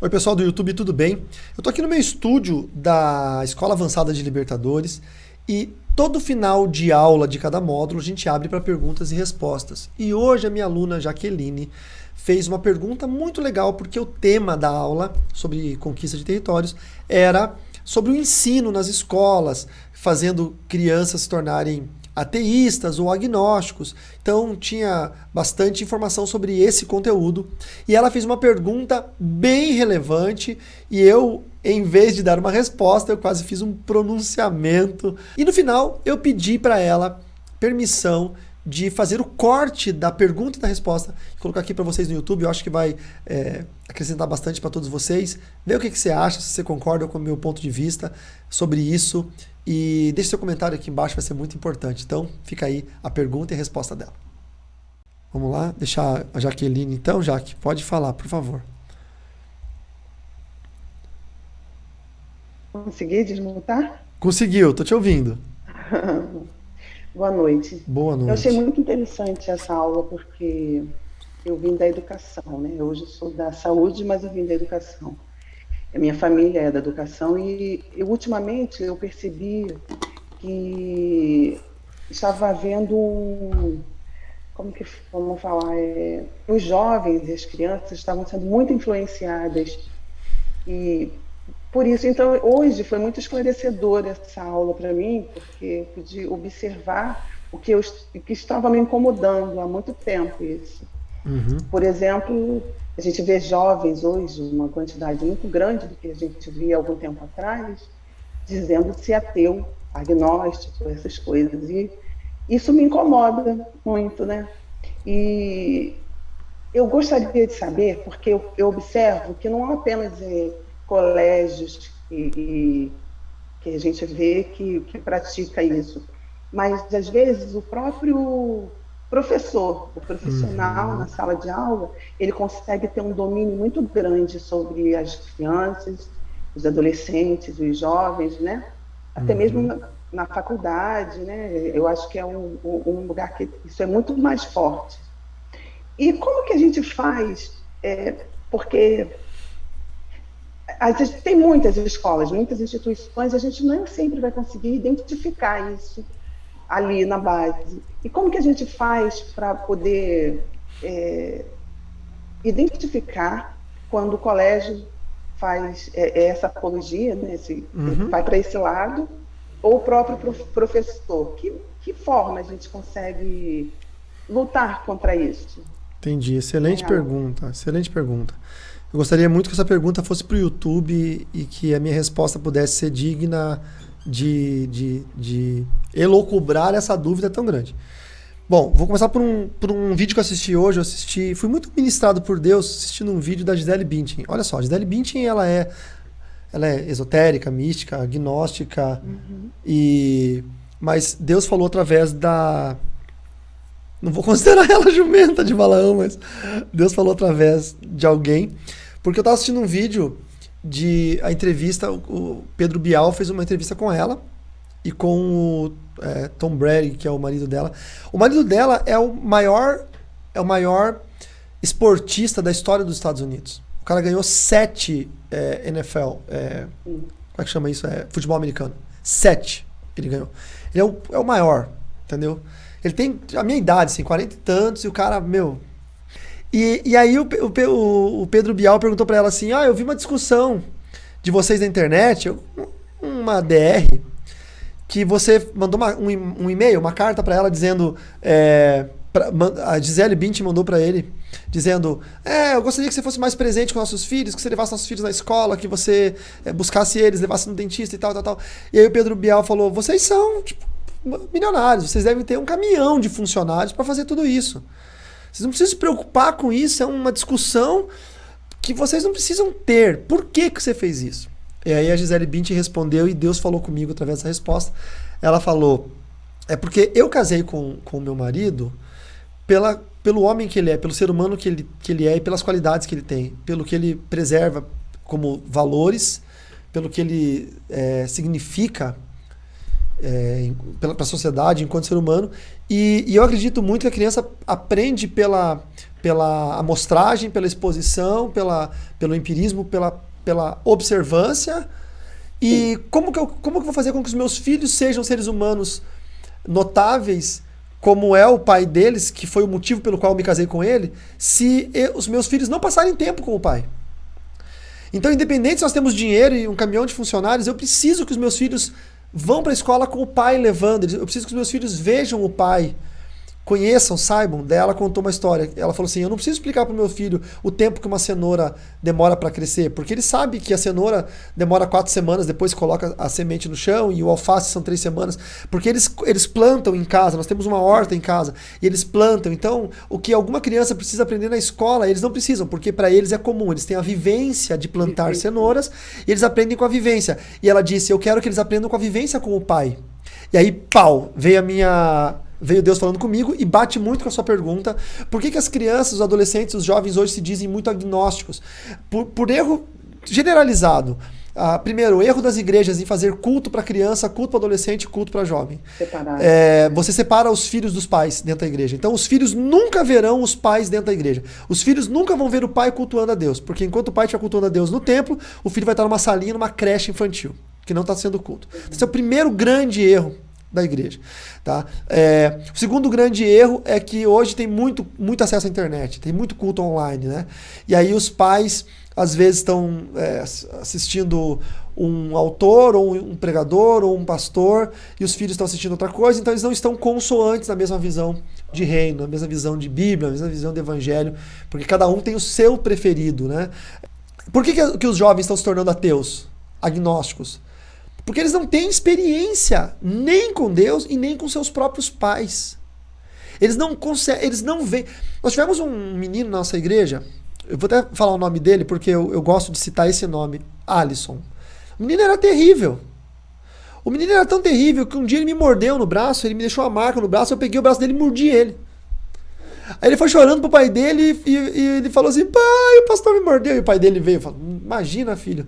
Oi, pessoal do YouTube, tudo bem? Eu tô aqui no meu estúdio da Escola Avançada de Libertadores e todo final de aula de cada módulo a gente abre para perguntas e respostas. E hoje a minha aluna Jaqueline fez uma pergunta muito legal porque o tema da aula sobre conquista de territórios era sobre o ensino nas escolas, fazendo crianças se tornarem ateístas ou agnósticos. Então tinha bastante informação sobre esse conteúdo e ela fez uma pergunta bem relevante e eu, em vez de dar uma resposta, eu quase fiz um pronunciamento. E no final eu pedi para ela permissão de fazer o corte da pergunta e da resposta, vou colocar aqui para vocês no YouTube. Eu acho que vai acrescentar bastante para todos vocês. Vê o que você acha, se você concorda com o meu ponto de vista sobre isso. E deixe seu comentário aqui embaixo, vai ser muito importante. Então, fica aí a pergunta e a resposta dela. Vamos lá, deixar a Jaqueline então. Jaque, pode falar, por favor. Consegui desmontar? Conseguiu, tô te ouvindo. Boa noite. Boa Eu achei noite. muito interessante essa aula porque eu vim da educação, né? Hoje eu sou da saúde, mas eu vim da educação. A minha família é da educação e ultimamente eu percebi que estava havendo vamos falar, os jovens e as crianças estavam sendo muito influenciadas e por isso, então, hoje foi muito esclarecedora essa aula para mim, porque eu pude observar o que estava me incomodando há muito tempo isso. Uhum, Por exemplo, a gente vê jovens hoje, uma quantidade muito grande do que a gente via algum tempo atrás, dizendo-se ateu, agnóstico, essas coisas. E isso me incomoda muito, né? E eu gostaria de saber, porque eu observo que não apenas colégios que a gente vê que pratica isso, mas às vezes o próprio professor, o profissional na uhum, sala de aula, ele consegue ter um domínio muito grande sobre as crianças, os adolescentes, os jovens, né? Até mesmo uhum. na faculdade, né? Eu acho que é um lugar que isso é muito mais forte. E como que a gente faz? Porque tem muitas escolas, muitas instituições, a gente nem sempre vai conseguir identificar isso ali na base. E como que a gente faz para poder identificar quando o colégio faz essa apologia, né, Uhum. vai para esse lado, ou o próprio professor? Que forma a gente consegue lutar contra isso? Entendi. Excelente Né? pergunta. Excelente pergunta. Eu gostaria muito que essa pergunta fosse para o YouTube e que a minha resposta pudesse ser digna de elocubrar essa dúvida tão grande. Bom, vou começar por um vídeo que eu assisti hoje. Fui muito ministrado por Deus assistindo um vídeo da Gisele Bündchen. Olha só, a Gisele Bündchen ela é esotérica, mística, agnóstica, Uhum. mas Deus falou através da. Não vou considerar ela jumenta de Balaão, mas Deus falou através de alguém. Porque eu estava assistindo um vídeo de a entrevista, o Pedro Bial fez uma entrevista com ela e com o Tom Brady, que é o marido dela. O marido dela é o maior esportista da história dos Estados Unidos. O cara ganhou 7 NFL. Sim. Como é que chama isso? Futebol americano. 7 ele ganhou. Ele é o maior, entendeu? Ele tem a minha idade, assim, 40 e tantos, e o cara, meu. E aí o Pedro Bial perguntou pra ela assim: eu vi uma discussão de vocês na internet, uma DR, que você mandou um e-mail, uma carta pra ela dizendo. A Gisele Bündchen mandou pra ele dizendo: eu gostaria que você fosse mais presente com nossos filhos, que você levasse nossos filhos na escola, que você buscasse eles, levasse no dentista e tal, tal, tal. E aí o Pedro Bial falou: vocês são, tipo, milionários, vocês devem ter um caminhão de funcionários pra fazer tudo isso. Vocês não precisam se preocupar com isso, é uma discussão que vocês não precisam ter. Por que você fez isso? E aí a Gisele Bündchen respondeu e Deus falou comigo através dessa resposta. Ela falou: é porque eu casei com o meu marido pelo homem que ele é, pelo ser humano que ele é e pelas qualidades que ele tem, pelo que ele preserva como valores, pelo que ele significa para a sociedade enquanto ser humano E eu acredito muito que a criança aprende pela amostragem, pela exposição, pelo empirismo, pela observância. E como que eu vou fazer com que os meus filhos sejam seres humanos notáveis, como é o pai deles, que foi o motivo pelo qual eu me casei com ele, se os meus filhos não passarem tempo com o pai? Então, independente se nós temos dinheiro e um caminhão de funcionários, eu preciso que os meus filhos vão para a escola com o pai levando. Eu preciso que os meus filhos vejam o pai, conheçam, saibam. Daí ela contou uma história. Ela falou assim: eu não preciso explicar para o meu filho o tempo que uma cenoura demora para crescer, porque ele sabe que a cenoura demora 4 semanas, depois coloca a semente no chão, e o alface são 3 semanas, porque eles plantam em casa. Nós temos uma horta em casa e eles plantam. Então, o que alguma criança precisa aprender na escola, eles não precisam, porque para eles é comum. Eles têm a vivência de plantar cenouras e eles aprendem com a vivência. E ela disse: eu quero que eles aprendam com a vivência com o pai. E aí, pau, veio Deus falando comigo e bate muito com a sua pergunta. Por que as crianças, os adolescentes, os jovens hoje se dizem muito agnósticos? Por erro generalizado. Primeiro, o erro das igrejas em fazer culto para criança, culto para adolescente, culto para jovem. Você separa os filhos dos pais dentro da igreja. Então os filhos nunca verão os pais dentro da igreja. Os filhos nunca vão ver o pai cultuando a Deus. Porque enquanto o pai estiver cultuando a Deus no templo, o filho vai estar numa salinha, numa creche infantil, que não está sendo culto. Esse é o primeiro grande erro da igreja. Tá? O segundo grande erro é que hoje tem muito acesso à internet, tem muito culto online, né? E aí os pais às vezes estão assistindo um autor, ou um pregador, ou um pastor, e os filhos estão assistindo outra coisa, então eles não estão consoantes na mesma visão de reino, na mesma visão de Bíblia, na mesma visão de evangelho, porque cada um tem o seu preferido, né? Por que os jovens estão se tornando ateus, agnósticos? Porque eles não têm experiência nem com Deus e nem com seus próprios pais. Eles não conseguem, eles não veem. Nós tivemos um menino na nossa igreja, eu vou até falar o nome dele porque eu gosto de citar esse nome, Alisson. O menino era terrível. O menino era tão terrível que um dia ele me mordeu no braço, ele me deixou uma marca no braço, eu peguei o braço dele e mordi ele. Aí ele foi chorando pro pai dele e ele falou assim: pai, o pastor me mordeu. E o pai dele veio e falou: imagina, filho.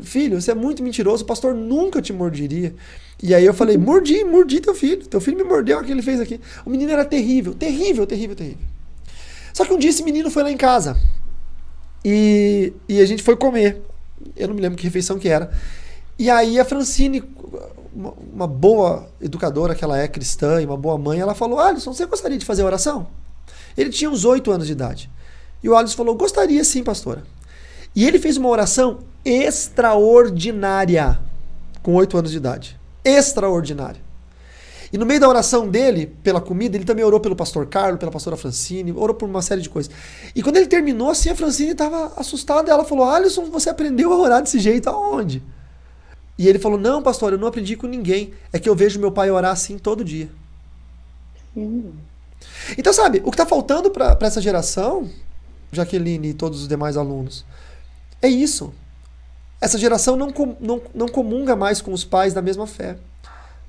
Filho, você é muito mentiroso, o pastor nunca te morderia. E aí eu falei: mordi teu filho me mordeu, o que ele fez aqui. O menino era terrível. Só que um dia esse menino foi lá em casa e a gente foi comer. Eu não me lembro que refeição que era. E aí a Francine, uma boa educadora que ela é cristã e uma boa mãe, ela falou: Alisson, você gostaria de fazer oração? Ele tinha uns 8 anos de idade. E o Alisson falou: gostaria sim, pastora. E ele fez uma oração extraordinária com 8 anos de idade. Extraordinária. E no meio da oração dele, pela comida, ele também orou pelo pastor Carlos, pela pastora Francine, orou por uma série de coisas. E quando ele terminou, assim, a Francine estava assustada. E ela falou: Alisson, você aprendeu a orar desse jeito aonde? E ele falou: não, pastor, eu não aprendi com ninguém. É que eu vejo meu pai orar assim todo dia. Então, sabe, o que está faltando para essa geração, Jaqueline e todos os demais alunos, é isso. Essa geração não comunga mais com os pais da mesma fé.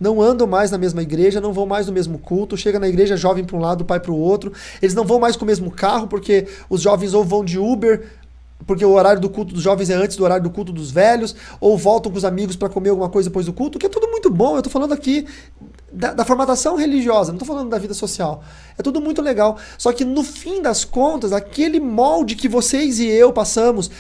Não andam mais na mesma igreja, não vão mais no mesmo culto, chega na igreja jovem para um lado, pai para o outro. Eles não vão mais com o mesmo carro, porque os jovens ou vão de Uber, porque o horário do culto dos jovens é antes do horário do culto dos velhos, ou voltam com os amigos para comer alguma coisa depois do culto, que é tudo muito bom. Eu estou falando aqui da formatação religiosa, não estou falando da vida social. É tudo muito legal. Só que no fim das contas, aquele molde que vocês e eu passamos,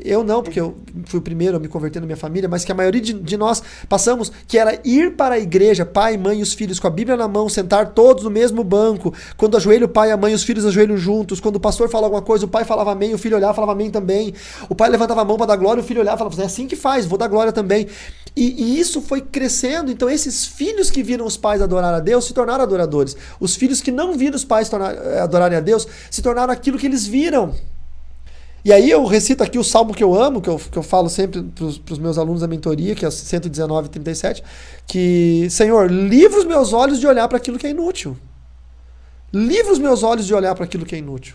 eu não, porque eu fui o primeiro a me converter na minha família, mas que a maioria de nós passamos, que era ir para a igreja, pai, mãe e os filhos, com a Bíblia na mão, sentar todos no mesmo banco, quando ajoelha o pai, a mãe e os filhos ajoelham juntos, quando o pastor fala alguma coisa, o pai falava amém, o filho olhava e falava amém também, o pai levantava a mão para dar glória, o filho olhava e falava: é assim que faz, vou dar glória também. E isso foi crescendo. Então esses filhos que viram os pais adorar a Deus se tornaram adoradores. Os filhos que não viram os pais adorarem a Deus se tornaram aquilo que eles viram. E aí eu recito aqui o salmo que eu amo, que eu falo sempre para os meus alunos da mentoria, que é 119:37, que: Senhor, livra os meus olhos de olhar para aquilo que é inútil. Livra os meus olhos de olhar para aquilo que é inútil.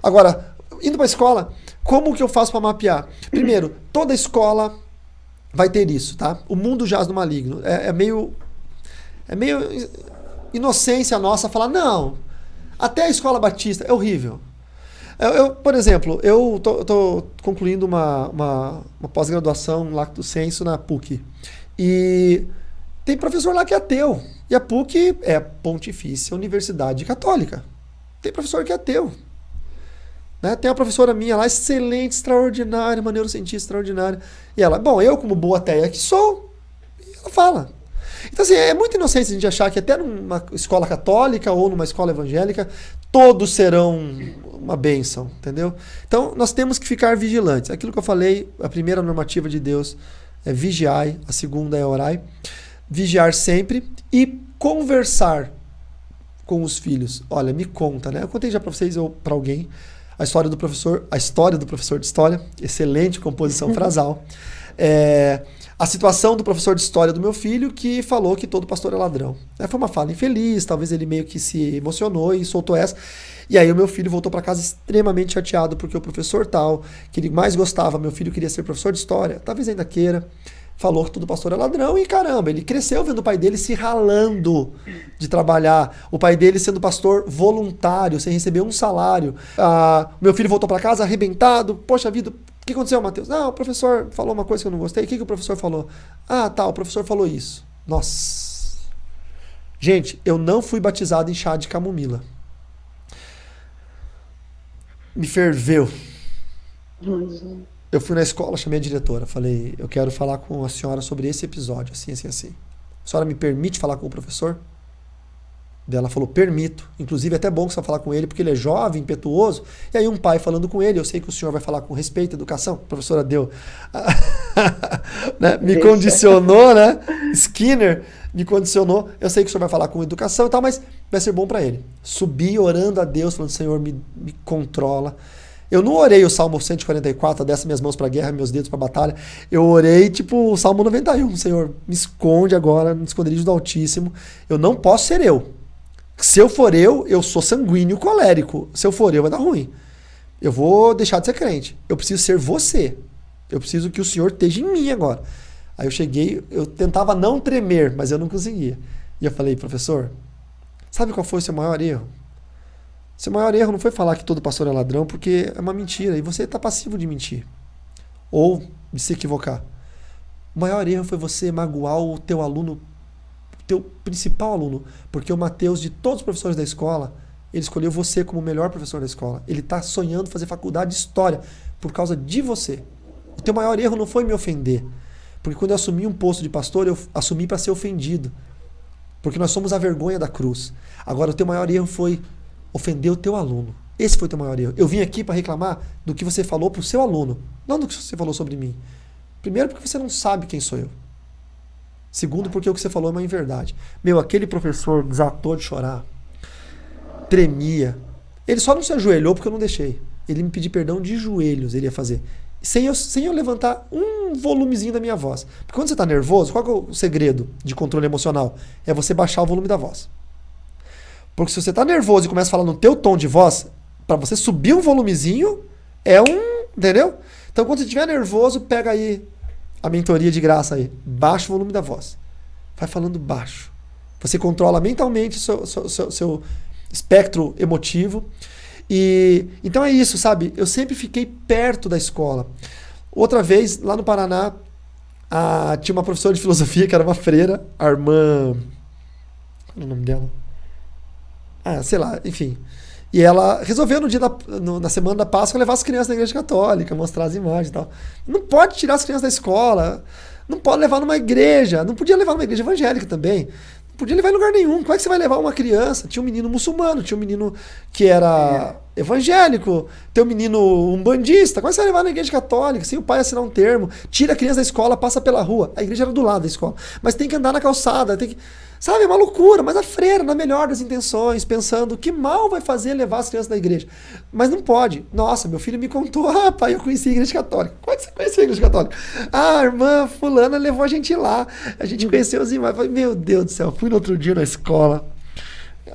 Agora, indo para a escola, como que eu faço para mapear? Primeiro, toda escola vai ter isso, tá? O mundo jaz no maligno. É meio inocência nossa falar: não, até a escola batista é horrível. Por exemplo, eu tô concluindo uma pós-graduação Lacto Sensu na PUC. E Tem professor lá que é ateu. E a PUC é Pontifícia Universidade Católica. Tem professor que é ateu. Né? Tem uma professora minha lá, excelente, extraordinária, uma neurocientista extraordinária. E ela, bom, eu como boa ateia que sou, e ela fala. Então, assim, é muito inocente a gente achar que até numa escola católica ou numa escola evangélica, todos serão uma bênção, entendeu? Então, nós temos que ficar vigilantes. Aquilo que eu falei, a primeira normativa de Deus é vigiai, a segunda é orai. Vigiar sempre e conversar com os filhos. Olha, me conta, né? Eu contei já para vocês ou para alguém a história do professor de história, excelente composição frasal. A situação do professor de história do meu filho que falou que todo pastor é ladrão. Foi uma fala infeliz, talvez ele meio que se emocionou e soltou essa. E aí o meu filho voltou para casa extremamente chateado porque o professor tal, que ele mais gostava, meu filho queria ser professor de história, talvez ainda queira, falou que todo pastor é ladrão e caramba, ele cresceu vendo o pai dele se ralando de trabalhar, o pai dele sendo pastor voluntário, sem receber um salário. Meu filho voltou para casa arrebentado, poxa vida, o que aconteceu, Matheus? Não, o professor falou uma coisa que eu não gostei, o que o professor falou? O professor falou isso. Nossa. Gente, eu não fui batizado em chá de camomila. Me ferveu. Eu fui na escola, chamei a diretora, falei, eu quero falar com a senhora sobre esse episódio, assim, assim, assim. A senhora me permite falar com o professor? Daí ela falou, permito. Inclusive é até bom que você vai falar com ele, porque ele é jovem, impetuoso. E aí um pai falando com ele, eu sei que o senhor vai falar com respeito, educação. A professora deu, né? Me condicionou, né? Skinner me condicionou. Eu sei que o senhor vai falar com educação e tal, mas vai ser bom para ele. Subi orando a Deus, falando, Senhor, me controla. Eu não orei o Salmo 144, desce minhas mãos para a guerra, meus dedos para a batalha. Eu orei tipo o Salmo 91, Senhor, me esconde agora no esconderijo do Altíssimo. Eu não posso ser eu. Se eu for eu sou sanguíneo colérico. Se eu for eu, vai dar ruim. Eu vou deixar de ser crente. Eu preciso ser você. Eu preciso que o Senhor esteja em mim agora. Aí eu cheguei, eu tentava não tremer, mas eu não conseguia. E eu falei, professor, sabe qual foi o seu maior erro? Seu maior erro não foi falar que todo pastor é ladrão, porque é uma mentira, e você está passivo de mentir. Ou de se equivocar. O maior erro foi você magoar o teu aluno, o teu principal aluno, porque o Matheus, de todos os professores da escola, ele escolheu você como o melhor professor da escola. Ele está sonhando fazer faculdade de história por causa de você. O teu maior erro não foi me ofender, porque quando eu assumi um posto de pastor, eu assumi para ser ofendido, porque nós somos a vergonha da cruz. Agora, o teu maior erro foi ofender o teu aluno. Esse foi o teu maior erro. Eu vim aqui para reclamar do que você falou pro seu aluno, não do que você falou sobre mim. Primeiro, porque você não sabe quem sou eu. Segundo, porque o que você falou é uma inverdade. Aquele professor desatou de chorar, tremia. Ele só não se ajoelhou porque eu não deixei. Ele me pediu perdão de joelhos, ele ia fazer. Sem eu levantar um volumezinho da minha voz. Porque quando você está nervoso, qual que é o segredo de controle emocional? É você baixar o volume da voz. Porque se você tá nervoso e começa a falar no teu tom de voz, para você subir um volumezinho, entendeu? Então quando você estiver nervoso, pega aí a mentoria de graça aí. Baixa o volume da voz. Vai falando baixo. Você controla mentalmente seu espectro emotivo. E então é isso, sabe? Eu sempre fiquei perto da escola. Outra vez, lá no Paraná, tinha uma professora de filosofia que era uma freira, a irmã... Qual é o nome dela? Sei lá, enfim. E ela resolveu na semana da Páscoa levar as crianças na igreja católica, mostrar as imagens e tal. Não pode tirar as crianças da escola, não pode levar numa igreja, não podia levar numa igreja evangélica também, não podia levar em lugar nenhum. Como é que você vai levar uma criança? Tinha um menino muçulmano, tinha um menino que era evangélico, tem um menino umbandista, como é que você vai levar na igreja católica, sem o pai assinar um termo? Tira a criança da escola, passa pela rua. A igreja era do lado da escola, mas tem que andar na calçada, tem que... Sabe, é uma loucura, mas a freira, na melhor das intenções, pensando que mal vai fazer levar as crianças da igreja. Mas não pode. Nossa, meu filho me contou, pai, eu conheci a igreja católica. Como é que você conheceu a igreja católica? A irmã fulana levou a gente lá, a gente conheceu os irmãos. Falei, meu Deus do céu, fui no outro dia na escola,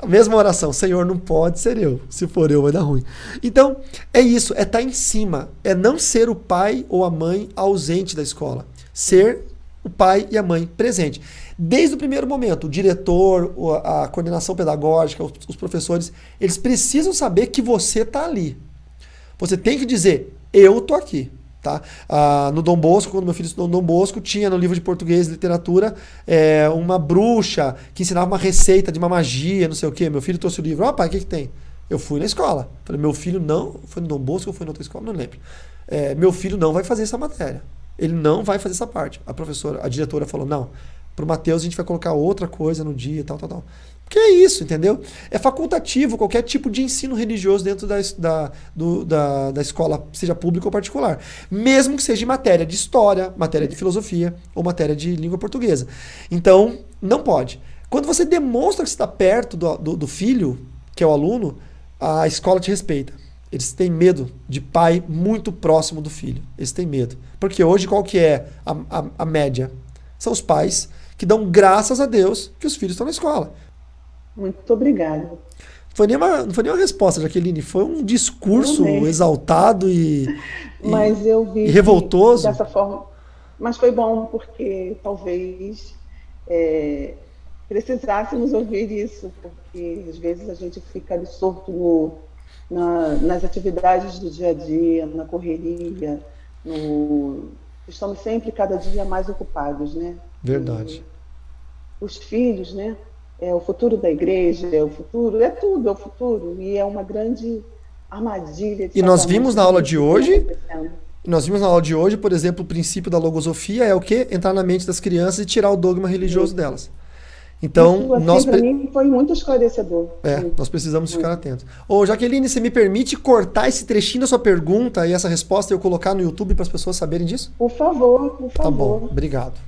a mesma oração, Senhor, não pode ser eu, se for eu vai dar ruim. Então, é isso, é estar em cima, é não ser o pai ou a mãe ausente da escola, ser o pai e a mãe presente. Desde o primeiro momento, o diretor, a coordenação pedagógica, os professores, eles precisam saber que você está ali. Você tem que dizer, eu estou aqui. Tá? No Dom Bosco, quando meu filho estudou no Dom Bosco, tinha no livro de português e literatura uma bruxa que ensinava uma receita de uma magia, não sei o quê. Meu filho trouxe o livro. Pai, o que tem? Eu fui na escola. Falei, meu filho não... Foi no Dom Bosco ou foi na outra escola? Não lembro. Meu filho não vai fazer essa matéria. Ele não vai fazer essa parte. A diretora falou, não, pro Matheus a gente vai colocar outra coisa no dia, tal. Porque é isso, entendeu? É facultativo qualquer tipo de ensino religioso dentro da escola, seja pública ou particular. Mesmo que seja em matéria de história, matéria de filosofia ou matéria de língua portuguesa. Então, não pode. Quando você demonstra que você está perto do filho, que é o aluno, a escola te respeita. Eles têm medo de pai muito próximo do filho. Eles têm medo. Porque hoje qual que é a média? São os pais que dão graças a Deus que os filhos estão na escola. Muito obrigada. Não foi nem uma resposta, Jaqueline. Foi um discurso exaltado Mas eu vi e revoltoso. Dessa forma. Mas foi bom, porque talvez precisássemos ouvir isso, porque às vezes a gente fica absorto nas atividades do dia a dia, na correria, estamos sempre cada dia mais ocupados, né? Verdade. Os filhos, né? É o futuro da igreja, é o futuro, é tudo, é o futuro. E é uma grande armadilha. E nós vimos na aula de hoje, por exemplo, o princípio da logosofia é o quê? Entrar na mente das crianças e tirar o dogma religioso delas. Então, isso, para mim foi muito esclarecedor. Nós precisamos ficar atentos. Ô, Jaqueline, você me permite cortar esse trechinho da sua pergunta e essa resposta e eu colocar no YouTube para as pessoas saberem disso? Por favor, por favor. Tá bom, obrigado.